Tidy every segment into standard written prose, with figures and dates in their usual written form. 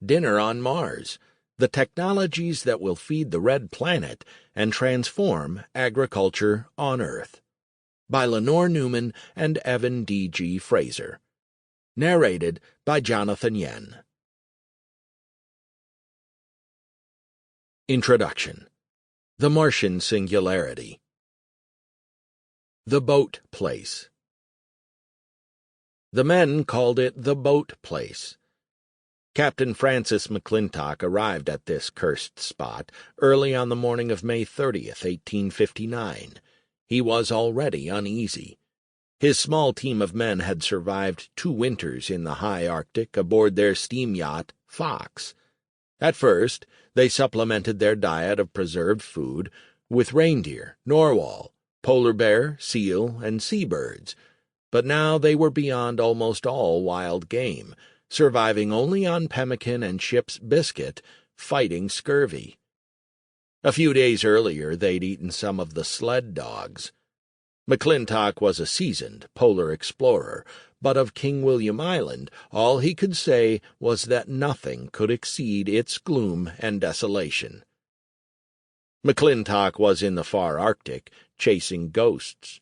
Dinner on Mars, the technologies that will feed the Red Planet and transform agriculture on Earth. By Lenore Newman and Evan D.G. Fraser. Narrated by Jonathan Yen. Introduction. The Martian Singularity. The Boat Place. The men called it the Boat Place. Captain Francis McClintock arrived at this cursed spot early on the morning of May 30th, 1859. He was already uneasy. His small team of men had survived 2 winters in the high Arctic aboard their steam yacht, Fox. At first, they supplemented their diet of preserved food with reindeer, narwhal, polar bear, seal, and seabirds, but now they were beyond almost all wild game, surviving only on pemmican and ship's biscuit, fighting scurvy. A few days earlier they'd eaten some of the sled dogs. McClintock was a seasoned polar explorer, but of King William Island all he could say was that nothing could exceed its gloom and desolation. McClintock was in the far Arctic, chasing ghosts.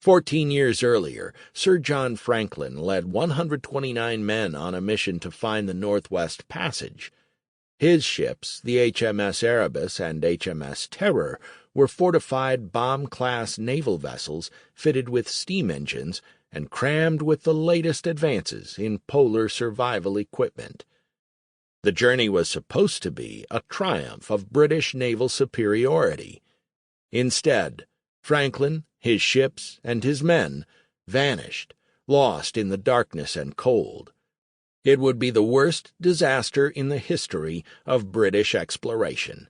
14 years earlier, Sir John Franklin led 129 men on a mission to find the Northwest Passage. His ships, the HMS Erebus and HMS Terror, were fortified bomb-class naval vessels fitted with steam engines and crammed with the latest advances in polar survival equipment. The journey was supposed to be a triumph of British naval superiority. Instead, Franklin, his ships, and his men vanished, lost in the darkness and cold. It would be the worst disaster in the history of British exploration.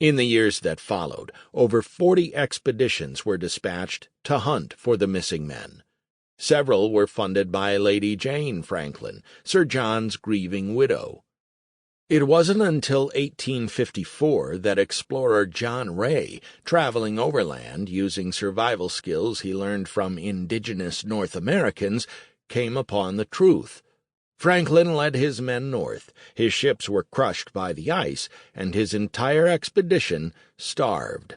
In the years that followed, over 40 expeditions were dispatched to hunt for the missing men. Several were funded by Lady Jane Franklin, Sir John's grieving widow. It wasn't until 1854 that explorer John Ray, traveling overland using survival skills he learned from indigenous North Americans, came upon the truth. Franklin led his men north, his ships were crushed by the ice, and his entire expedition starved.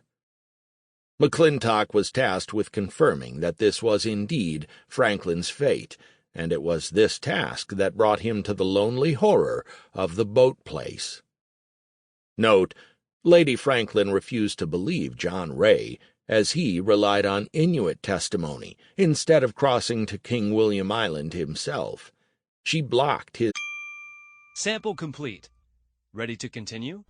McClintock was tasked with confirming that this was indeed Franklin's fate, and it was this task that brought him to the lonely horror of the Boat Place. Note, Lady Franklin refused to believe John Ray, as he relied on Inuit testimony instead of crossing to King William Island himself. She blocked his... Sample complete. Ready to continue?